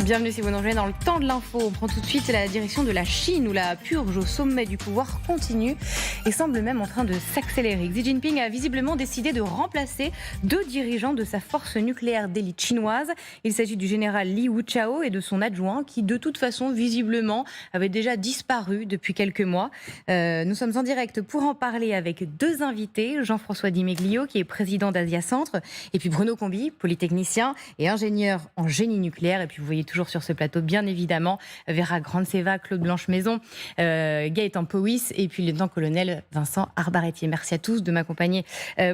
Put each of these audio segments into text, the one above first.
Bienvenue si vous nous rejoignez dans le temps de l'info. On prend tout de suite la direction de la Chine où la purge au sommet du pouvoir continue et semble même en train de s'accélérer. Xi Jinping a visiblement décidé de remplacer 2 dirigeants de sa force nucléaire d'élite chinoise. Il s'agit du général Li Wuchao et de son adjoint qui de toute façon visiblement avait déjà disparu depuis quelques mois. Nous sommes en direct pour en parler avec 2 invités. Jean-François Di Meglio qui est président d'Asia Centre et puis Bruno Combi, polytechnicien et ingénieur en génie nucléaire. Et puis vous voyez toujours sur ce plateau, bien évidemment, Vera Grandseva, Claude Blanche-Maison, Gaëtan Powys et puis le lieutenant-colonel Vincent Arbaretier. Merci à tous de m'accompagner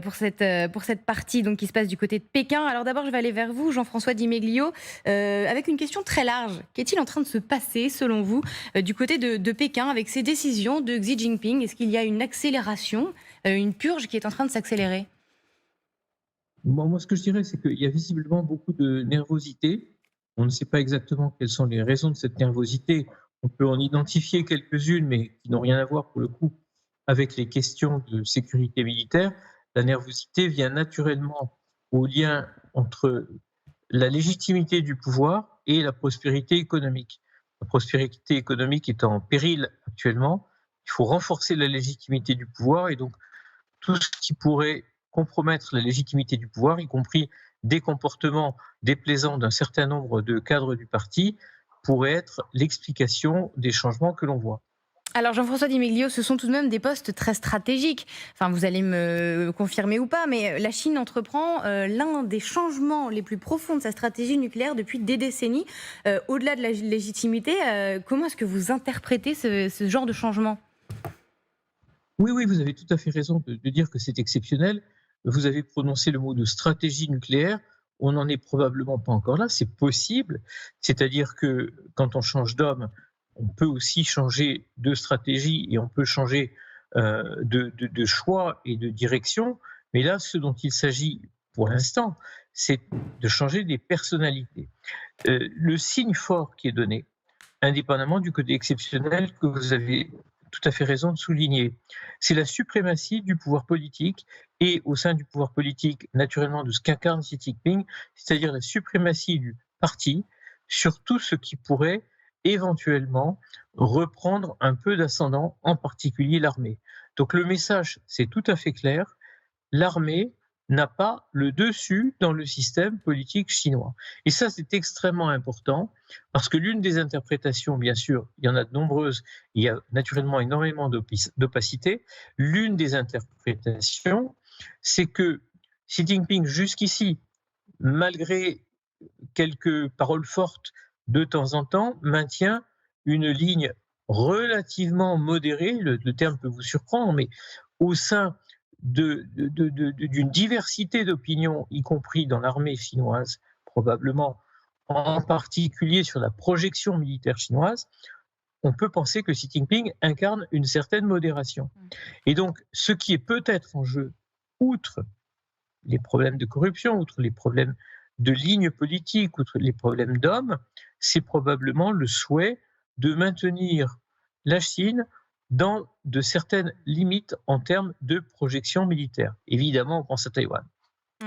pour cette partie donc, qui se passe du côté de Pékin. Alors d'abord, je vais aller vers vous, Jean-François Di Meglio, avec une question très large. Qu'est-il en train de se passer, selon vous, du côté de Pékin avec ces décisions de Xi Jinping? Est-ce qu'il y a une accélération, une purge qui est en train de s'accélérer? Bon, moi, ce que je dirais, c'est qu'il y a visiblement beaucoup de nervosité. On ne sait pas exactement quelles sont les raisons de cette nervosité. On peut en identifier quelques-unes, mais qui n'ont rien à voir, pour le coup, avec les questions de sécurité militaire. La nervosité vient naturellement au lien entre la légitimité du pouvoir et la prospérité économique. La prospérité économique est en péril actuellement. Il faut renforcer la légitimité du pouvoir et donc tout ce qui pourrait compromettre la légitimité du pouvoir, y compris des comportements déplaisants d'un certain nombre de cadres du parti, pourrait être l'explication des changements que l'on voit. Alors Jean-François Di Meglio, ce sont tout de même des postes très stratégiques. Enfin, vous allez me confirmer ou pas, mais la Chine entreprend l'un des changements les plus profonds de sa stratégie nucléaire depuis des décennies. Au-delà de la légitimité, comment est-ce que vous interprétez ce genre de changement ? Oui, oui, vous avez tout à fait raison de dire que c'est exceptionnel. Vous avez prononcé le mot de stratégie nucléaire. On n'en est probablement pas encore là. C'est possible. C'est-à-dire que quand on change d'homme, on peut aussi changer de stratégie et on peut changer de choix et de direction. Mais là, ce dont il s'agit pour l'instant, c'est de changer des personnalités. Le signe fort qui est donné, indépendamment du côté exceptionnel que vous avez tout à fait raison de souligner, c'est la suprématie du pouvoir politique et au sein du pouvoir politique, naturellement, de ce qu'incarne Xi Jinping, c'est-à-dire la suprématie du parti sur tout ce qui pourrait éventuellement reprendre un peu d'ascendant, en particulier l'armée. Donc le message, c'est tout à fait clair, l'armée n'a pas le dessus dans le système politique chinois. Et ça, c'est extrêmement important, parce que l'une des interprétations, bien sûr, il y en a de nombreuses, il y a naturellement énormément d'opacité, l'une des interprétations, c'est que Xi Jinping, jusqu'ici, malgré quelques paroles fortes de temps en temps, maintient une ligne relativement modérée, le terme peut vous surprendre, mais au sein d'une diversité d'opinions, y compris dans l'armée chinoise, probablement en particulier sur la projection militaire chinoise, on peut penser que Xi Jinping incarne une certaine modération. Et donc, ce qui est peut-être en jeu, outre les problèmes de corruption, outre les problèmes de ligne politique, outre les problèmes d'hommes, c'est probablement le souhait de maintenir la Chine dans de certaines limites en termes de projection militaire. Évidemment, on pense à Taïwan.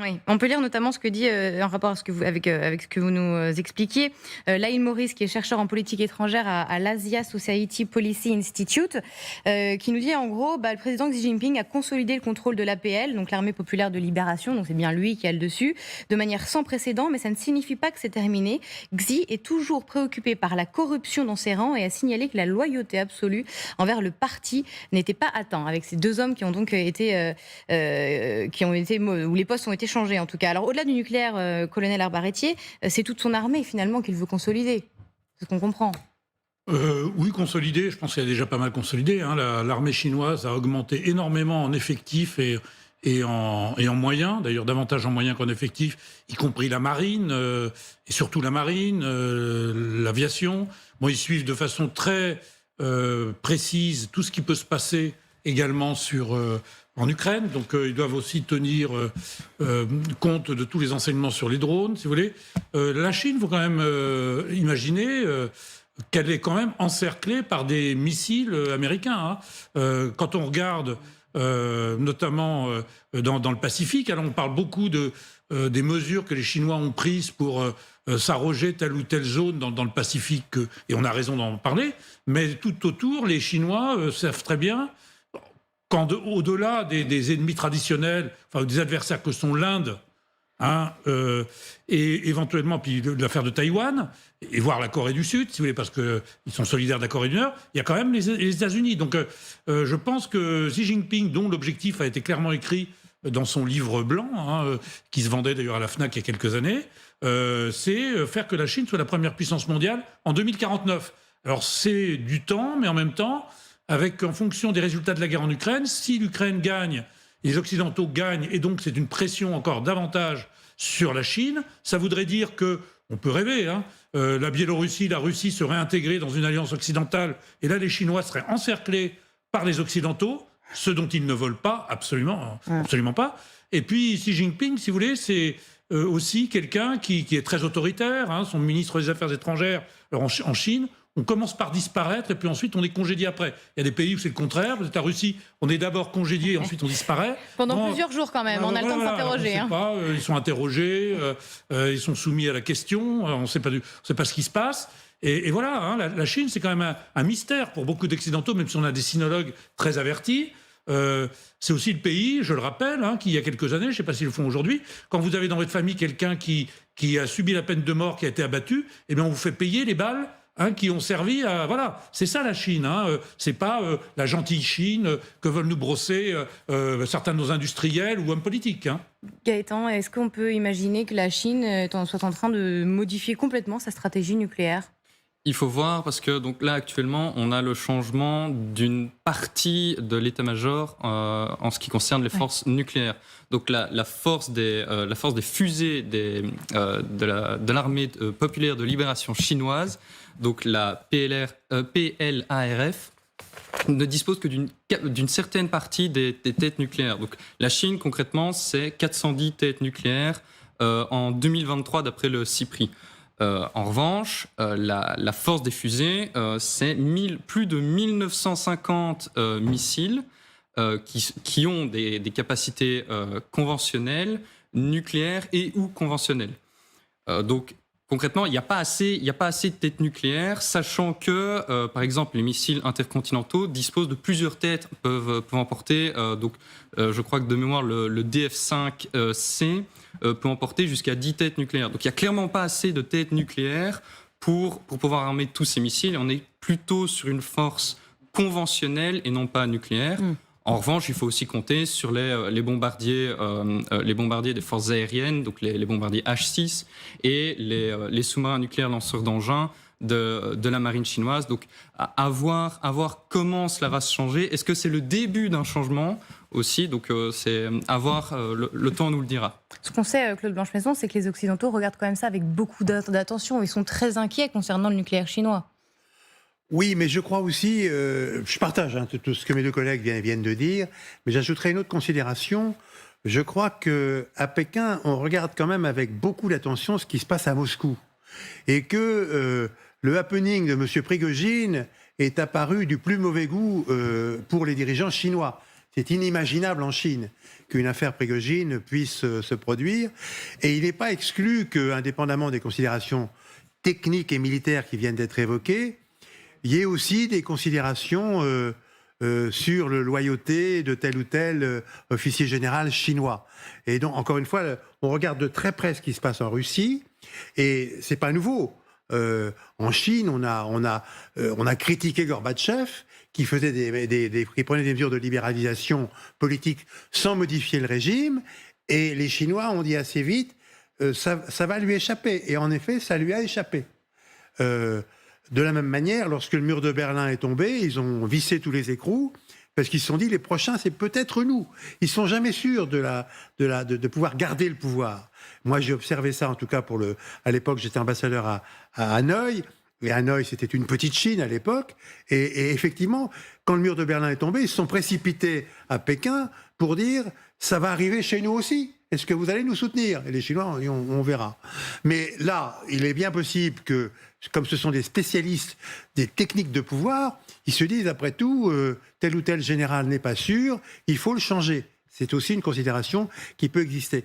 Oui, on peut lire notamment ce que dit, en rapport à ce que avec ce que vous nous expliquiez, Laïl Maurice, qui est chercheur en politique étrangère à l'Asia Society Policy Institute, qui nous dit en gros, le président Xi Jinping a consolidé le contrôle de l'APL, donc l'Armée populaire de libération, donc c'est bien lui qui a le dessus, de manière sans précédent, mais ça ne signifie pas que c'est terminé. Xi est toujours préoccupé par la corruption dans ses rangs et a signalé que la loyauté absolue envers le parti n'était pas atteinte, avec ces 2 hommes qui ont donc été, où les postes ont été changé en tout cas. Alors au-delà du nucléaire, colonel Arbaretier, c'est toute son armée finalement qu'il veut consolider. C'est ce qu'on comprend. Oui, consolider, je pense qu'elle a déjà pas mal consolidé. L'armée chinoise a augmenté énormément en effectifs et en moyens, d'ailleurs davantage en moyens qu'en effectifs, y compris la marine, et surtout la marine, l'aviation. Bon, ils suivent de façon très précise tout ce qui peut se passer également en Ukraine, donc ils doivent aussi tenir compte de tous les enseignements sur les drones, si vous voulez. La Chine, il faut quand même imaginer qu'elle est quand même encerclée par des missiles américains. Quand on regarde notamment dans le Pacifique, alors on parle beaucoup des mesures que les Chinois ont prises pour s'arroger telle ou telle zone dans le Pacifique, et on a raison d'en parler, mais tout autour, les Chinois savent très bien au-delà des ennemis traditionnels, enfin des adversaires que sont l'Inde, et éventuellement puis l'affaire de Taïwan, et voire la Corée du Sud, si vous voulez, parce qu'ils sont solidaires de la Corée du Nord, il y a quand même les États-Unis. Donc je pense que Xi Jinping, dont l'objectif a été clairement écrit dans son livre blanc, qui se vendait d'ailleurs à la FNAC il y a quelques années, c'est faire que la Chine soit la première puissance mondiale en 2049. Alors c'est du temps, mais en même temps, en fonction des résultats de la guerre en Ukraine, si l'Ukraine gagne, les Occidentaux gagnent, et donc c'est une pression encore davantage sur la Chine, ça voudrait dire que, on peut rêver, la Biélorussie, la Russie seraient intégrées dans une alliance occidentale, et là les Chinois seraient encerclés par les Occidentaux, ce dont ils ne veulent pas, absolument pas. Et puis Xi Jinping, si vous voulez, c'est aussi quelqu'un qui est très autoritaire, son ministre des Affaires étrangères en Chine. On commence par disparaître et puis ensuite on est congédié après. Il y a des pays où c'est le contraire. Vous êtes à Russie, on est d'abord congédié et ensuite on disparaît. Pendant plusieurs jours quand même, on a le temps de s'interroger. Ils sont interrogés, ils sont soumis à la question, on ne sait pas ce qui se passe. Et voilà, la Chine c'est quand même un mystère pour beaucoup d'Occidentaux, même si on a des sinologues très avertis. C'est aussi le pays, je le rappelle, qui il y a quelques années, je ne sais pas s'ils le font aujourd'hui, quand vous avez dans votre famille quelqu'un qui a subi la peine de mort, qui a été abattu, eh bien on vous fait payer les balles qui ont servi à... Voilà, c'est ça la Chine. C'est pas la gentille Chine que veulent nous brosser certains de nos industriels ou hommes politiques. Gaëtan, est-ce qu'on peut imaginer que la Chine soit en train de modifier complètement sa stratégie nucléaire ? Il faut voir, parce que donc là actuellement on a le changement d'une partie de l'état-major en ce qui concerne les forces nucléaires. Donc la force des fusées de l'armée populaire de libération chinoise, donc la PLARF, ne dispose que d'une certaine partie des têtes nucléaires. Donc la Chine concrètement c'est 410 têtes nucléaires en 2023 d'après le CIPRI. En revanche, la force des fusées, c'est plus de 1950 missiles qui ont des capacités conventionnelles, nucléaires et ou conventionnelles. Donc, concrètement, il n'y a pas assez de têtes nucléaires, sachant que, par exemple, les missiles intercontinentaux disposent de plusieurs têtes, peuvent emporter, je crois que de mémoire, le DF-5C peut emporter jusqu'à 10 têtes nucléaires. Donc il n'y a clairement pas assez de têtes nucléaires pour pouvoir armer tous ces missiles. On est plutôt sur une force conventionnelle et non pas nucléaire. En revanche, il faut aussi compter sur les bombardiers des forces aériennes, donc les bombardiers H-6 et les sous-marins nucléaires lanceurs d'engins de la marine chinoise. Donc à voir comment cela va se changer. Est-ce que c'est le début d'un changement aussi? Donc c'est à voir, le temps nous le dira. Ce qu'on sait, Claude Blanche-Maison, c'est que les Occidentaux regardent quand même ça avec beaucoup d'attention. Ils sont très inquiets concernant le nucléaire chinois. Oui, mais je crois aussi, je partage tout ce que mes deux collègues viennent de dire, mais j'ajouterai une autre considération. Je crois qu'à Pékin, on regarde quand même avec beaucoup d'attention ce qui se passe à Moscou. Et que le happening de M. Prigojine est apparu du plus mauvais goût pour les dirigeants chinois. C'est inimaginable en Chine qu'une affaire Prigojine puisse se produire. Et il n'est pas exclu qu'indépendamment des considérations techniques et militaires qui viennent d'être évoquées, il y ait aussi des considérations sur la loyauté de tel ou tel officier général chinois. Et donc, encore une fois, on regarde de très près ce qui se passe en Russie, et c'est pas nouveau. En Chine, on a critiqué Gorbatchev, qui prenait des mesures de libéralisation politique sans modifier le régime, et les Chinois ont dit assez vite, ça va lui échapper. Et en effet, ça lui a échappé. De la même manière, lorsque le mur de Berlin est tombé, ils ont vissé tous les écrous, parce qu'ils se sont dit, les prochains, c'est peut-être nous. Ils ne sont jamais sûrs de pouvoir garder le pouvoir. Moi, j'ai observé ça, en tout cas, à l'époque, j'étais ambassadeur à Hanoï, et Hanoï, c'était une petite Chine à l'époque, et effectivement, quand le mur de Berlin est tombé, ils se sont précipités à Pékin pour dire, ça va arriver chez nous aussi. Est-ce que vous allez nous soutenir? Et les Chinois ont dit, on verra. Mais là, il est bien possible que, comme ce sont des spécialistes des techniques de pouvoir, ils se disent, après tout, tel ou tel général n'est pas sûr, il faut le changer. C'est aussi une considération qui peut exister.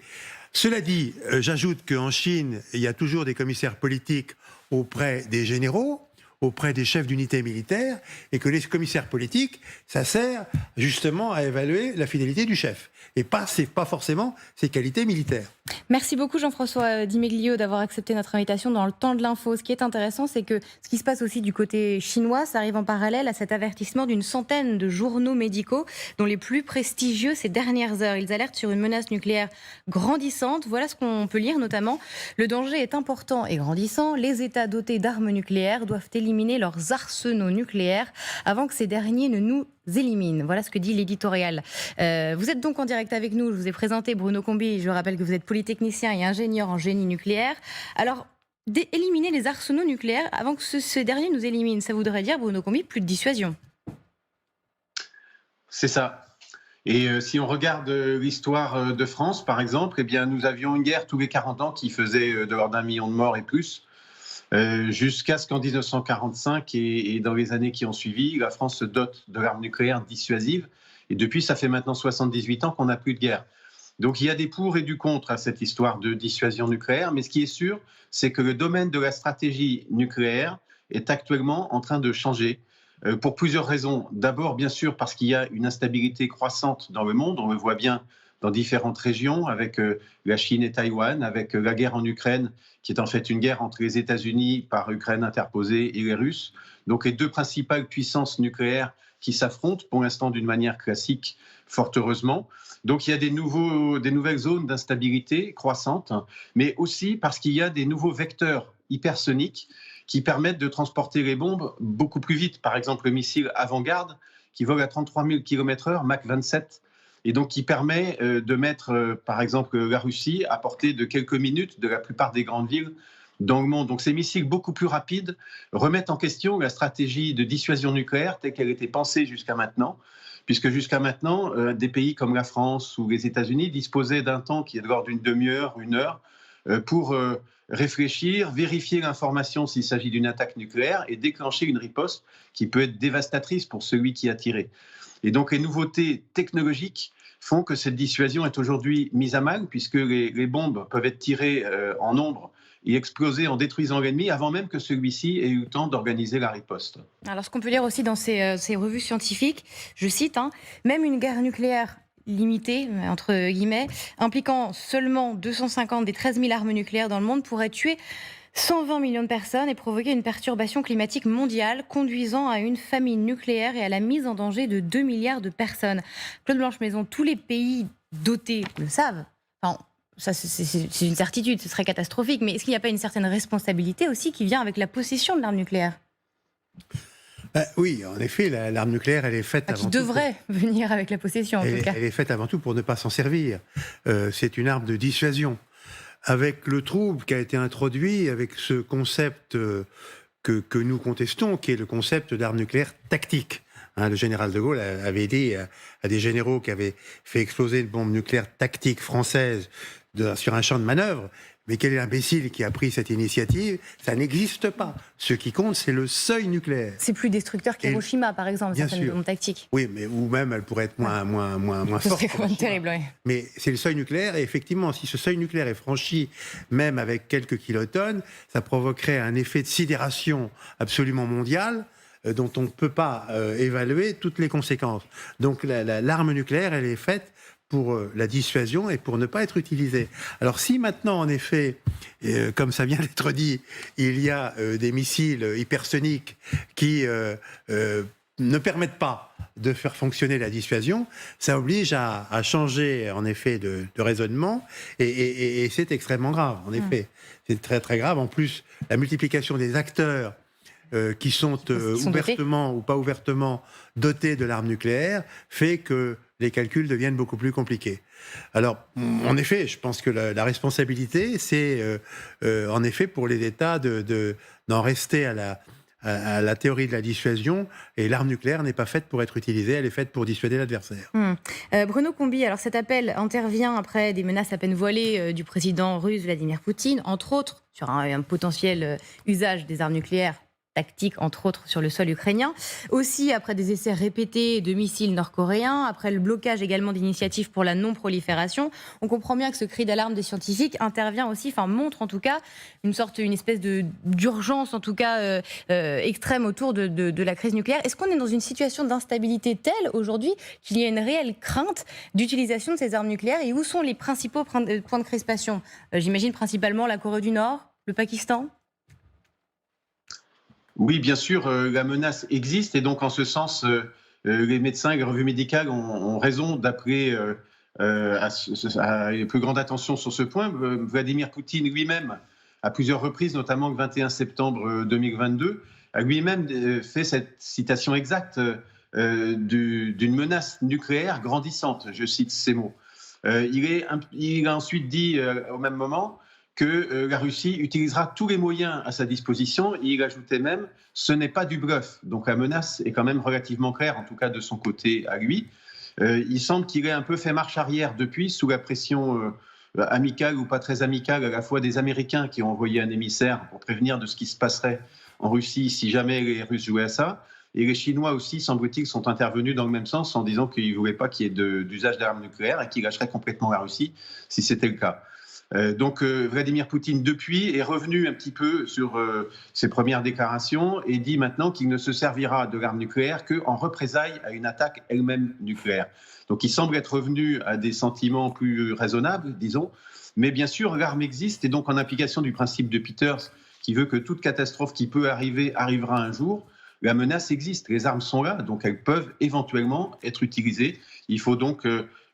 Cela dit, j'ajoute qu'en Chine, il y a toujours des commissaires politiques auprès des généraux, auprès des chefs d'unité militaire, et que les commissaires politiques, ça sert justement à évaluer la fidélité du chef, et c'est pas forcément ses qualités militaires. Merci beaucoup Jean-François Di Meglio d'avoir accepté notre invitation dans le temps de l'info. Ce qui est intéressant, c'est que ce qui se passe aussi du côté chinois, ça arrive en parallèle à cet avertissement d'une centaine de journaux médicaux, dont les plus prestigieux ces dernières heures. Ils alertent sur une menace nucléaire grandissante. Voilà ce qu'on peut lire notamment. Le danger est important et grandissant. Les États dotés d'armes nucléaires doivent éliminer leurs arsenaux nucléaires avant que ces derniers ne nous éliminent. Voilà ce que dit l'éditorial. Vous êtes donc en direct avec nous. Je vous ai présenté Bruno Combi. Je rappelle que vous êtes polytechnicien et ingénieur en génie nucléaire. Alors, éliminer les arsenaux nucléaires avant que ces derniers nous éliminent, ça voudrait dire, Bruno Combi, plus de dissuasion. C'est ça. Et si on regarde l'histoire de France, par exemple, eh bien, nous avions une guerre tous les 40 ans qui faisait de l'ordre d'1 million de morts et plus. Jusqu'à ce qu'en 1945 et dans les années qui ont suivi, la France se dote de l'arme nucléaire dissuasive. Et depuis, ça fait maintenant 78 ans qu'on n'a plus de guerre. Donc il y a des pour et du contre à cette histoire de dissuasion nucléaire. Mais ce qui est sûr, c'est que le domaine de la stratégie nucléaire est actuellement en train de changer pour plusieurs raisons. D'abord, bien sûr, parce qu'il y a une instabilité croissante dans le monde. On le voit bien dans différentes régions, avec la Chine et Taïwan, avec la guerre en Ukraine, qui est en fait une guerre entre les États-Unis par Ukraine interposée et les Russes. Donc les deux principales puissances nucléaires qui s'affrontent, pour l'instant d'une manière classique, fort heureusement. Donc il y a des nouvelles zones d'instabilité croissantes, mais aussi parce qu'il y a des nouveaux vecteurs hypersoniques qui permettent de transporter les bombes beaucoup plus vite. Par exemple, le missile Avant-Garde, qui vole à 33 000 km/h, Mach 27, et donc qui permet de mettre, par exemple, la Russie à portée de quelques minutes de la plupart des grandes villes dans le monde. Donc ces missiles beaucoup plus rapides remettent en question la stratégie de dissuasion nucléaire telle qu'elle était pensée jusqu'à maintenant, puisque jusqu'à maintenant, des pays comme la France ou les États-Unis disposaient d'un temps qui est de l'ordre d'une demi-heure, 1 heure, pour réfléchir, vérifier l'information s'il s'agit d'une attaque nucléaire et déclencher une riposte qui peut être dévastatrice pour celui qui a tiré. Et donc les nouveautés technologiques font que cette dissuasion est aujourd'hui mise à mal, puisque les bombes peuvent être tirées en nombre et exploser en détruisant l'ennemi avant même que celui-ci ait eu le temps d'organiser la riposte. Alors ce qu'on peut lire aussi dans ces revues scientifiques, je cite, même une guerre nucléaire limitée, entre guillemets, impliquant seulement 250 des 13 000 armes nucléaires dans le monde pourrait tuer 120 millions de personnes et provoquer une perturbation climatique mondiale conduisant à une famine nucléaire et à la mise en danger de 2 milliards de personnes. Claude Blanche-Maison, tous les pays dotés le savent. Enfin, ça, c'est une certitude, ce serait catastrophique. Mais est-ce qu'il n'y a pas une certaine responsabilité aussi qui vient avec la possession de l'arme nucléaire ? Oui, en effet, l'arme nucléaire, elle est faite avant tout... Qui devrait venir avec la possession, en tout cas. Elle est faite avant tout pour ne pas s'en servir. C'est une arme de dissuasion. Avec le trouble qui a été introduit, avec ce concept que nous contestons, qui est le concept d'arme nucléaire tactique. Le général de Gaulle avait dit à des généraux qui avaient fait exploser une bombe nucléaire tactique française sur un champ de manœuvre, mais quel est l'imbécile qui a pris cette initiative ? Ça n'existe pas. Ce qui compte, c'est le seuil nucléaire. C'est plus destructeur qu'Hiroshima, par exemple, certaines bombes tactiques. Oui, mais ou même elle pourrait être moins forte. Ce serait quand même terrible, oui. Mais c'est le seuil nucléaire, et effectivement, si ce seuil nucléaire est franchi, même avec quelques kilotonnes, ça provoquerait un effet de sidération absolument mondial, dont on ne peut pas évaluer toutes les conséquences. Donc l'arme nucléaire, elle est faite pour la dissuasion et pour ne pas être utilisée. Alors si maintenant, en effet, comme ça vient d'être dit, il y a des missiles hypersoniques qui ne permettent pas de faire fonctionner la dissuasion, ça oblige à changer, en effet, de raisonnement, et c'est extrêmement grave, en effet. C'est très, très grave. En plus, la multiplication des acteurs qui sont ouvertement ou pas ouvertement dotés de l'arme nucléaire fait que les calculs deviennent beaucoup plus compliqués. Alors, en effet, je pense que la responsabilité, c'est en effet pour les États d'en rester à la théorie de la dissuasion, et l'arme nucléaire n'est pas faite pour être utilisée, elle est faite pour dissuader l'adversaire. Bruno Combi, alors cet appel intervient après des menaces à peine voilées du président russe Vladimir Poutine, entre autres sur un potentiel usage des armes nucléaires tactique, entre autres, sur le sol ukrainien. Aussi, après des essais répétés de missiles nord-coréens, après le blocage également d'initiatives pour la non-prolifération, on comprend bien que ce cri d'alarme des scientifiques intervient aussi, montre en tout cas une espèce d'urgence, en tout cas extrême autour de la crise nucléaire. Est-ce qu'on est dans une situation d'instabilité telle aujourd'hui qu'il y a une réelle crainte d'utilisation de ces armes nucléaires, et où sont les principaux points de crispation? J'imagine principalement la Corée du Nord, le Pakistan? Oui, bien sûr, la menace existe et donc en ce sens, les médecins et les revues médicales ont raison d'appeler à une plus grande attention sur ce point. Vladimir Poutine lui-même, à plusieurs reprises, notamment le 21 septembre 2022, a lui-même fait cette citation exacte d'une menace nucléaire grandissante. Je cite ces mots. Il a ensuite dit au même moment que la Russie utilisera tous les moyens à sa disposition. Et il ajoutait même « ce n'est pas du bluff ». Donc la menace est quand même relativement claire, en tout cas de son côté à lui. Il semble qu'il ait un peu fait marche arrière depuis, sous la pression amicale ou pas très amicale, à la fois des Américains qui ont envoyé un émissaire pour prévenir de ce qui se passerait en Russie si jamais les Russes jouaient à ça. Et les Chinois aussi, semble-t-il, sont intervenus dans le même sens en disant qu'ils ne voulaient pas qu'il y ait d'usage d'armes nucléaires et qu'ils lâcheraient complètement la Russie si c'était le cas. Donc Vladimir Poutine, depuis, est revenu un petit peu sur ses premières déclarations et dit maintenant qu'il ne se servira de l'arme nucléaire qu'en représailles à une attaque elle-même nucléaire. Donc il semble être revenu à des sentiments plus raisonnables, disons. Mais bien sûr, l'arme existe et donc en application du principe de Peters qui veut que toute catastrophe qui peut arriver arrivera un jour, la menace existe. Les armes sont là, donc elles peuvent éventuellement être utilisées. Il faut donc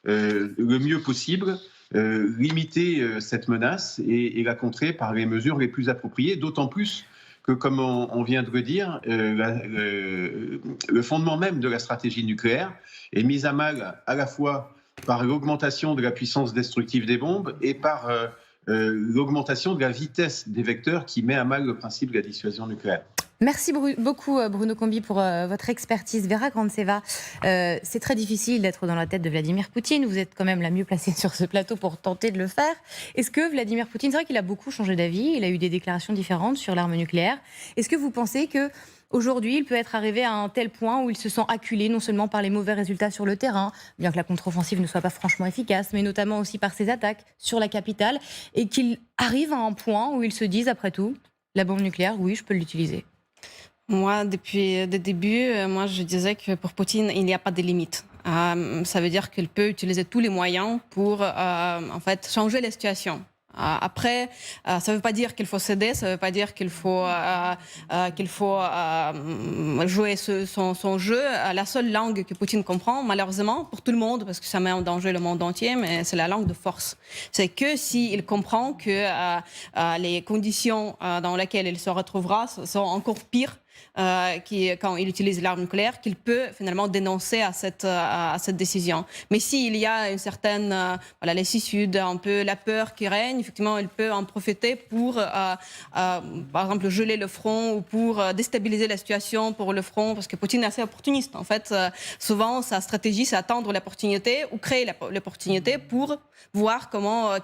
le mieux possible limiter cette menace et la contrer par les mesures les plus appropriées, d'autant plus que, comme on vient de le dire, le fondement même de la stratégie nucléaire est mis à mal à la fois par l'augmentation de la puissance destructive des bombes et par l'augmentation de la vitesse des vecteurs qui met à mal le principe de la dissuasion nucléaire. Merci beaucoup Bruno Combi pour votre expertise. Vera Grandseva, c'est très difficile d'être dans la tête de Vladimir Poutine. Vous êtes quand même la mieux placée sur ce plateau pour tenter de le faire. Est-ce que Vladimir Poutine, c'est vrai qu'il a beaucoup changé d'avis, il a eu des déclarations différentes sur l'arme nucléaire. Est-ce que vous pensez que aujourd'hui, il peut être arrivé à un tel point où il se sent acculé non seulement par les mauvais résultats sur le terrain, bien que la contre-offensive ne soit pas franchement efficace, mais notamment aussi par ses attaques sur la capitale, et qu'il arrive à un point où il se dise, après tout, la bombe nucléaire, oui, je peux l'utiliser? Moi, depuis le début, je disais que pour Poutine, il n'y a pas de limite. Ça veut dire qu'il peut utiliser tous les moyens pour en fait, changer la situation. Après, ça ne veut pas dire qu'il faut céder, ça ne veut pas dire qu'il faut jouer son jeu. La seule langue que Poutine comprend, malheureusement, pour tout le monde, parce que ça met en danger le monde entier, mais c'est la langue de force. C'est que s'il comprend que les conditions dans lesquelles il se retrouvera sont encore pires quand il utilise l'arme nucléaire, qu'il peut finalement dénoncer à cette décision. Mais s'il y a une certaine lassitude, un peu la peur qui règne, effectivement, il peut en profiter pour, par exemple, geler le front ou pour déstabiliser la situation pour le front, parce que Poutine est assez opportuniste. En fait, souvent, sa stratégie, c'est attendre l'opportunité ou créer l'opportunité pour voir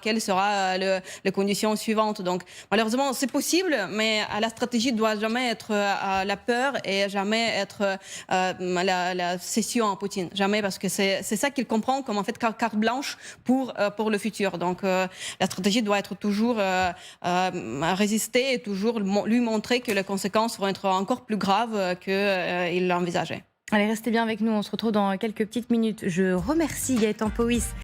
quelles seront les conditions suivantes. Donc, malheureusement, c'est possible, mais la stratégie ne doit jamais être la peur et jamais être la cession à Poutine. Jamais, parce que c'est ça qu'il comprend comme en fait carte blanche pour le futur. Donc la stratégie doit être toujours résister et toujours lui montrer que les conséquences vont être encore plus graves qu'il l'envisageait. Allez, restez bien avec nous, on se retrouve dans quelques petites minutes. Je remercie Gaëtan Powys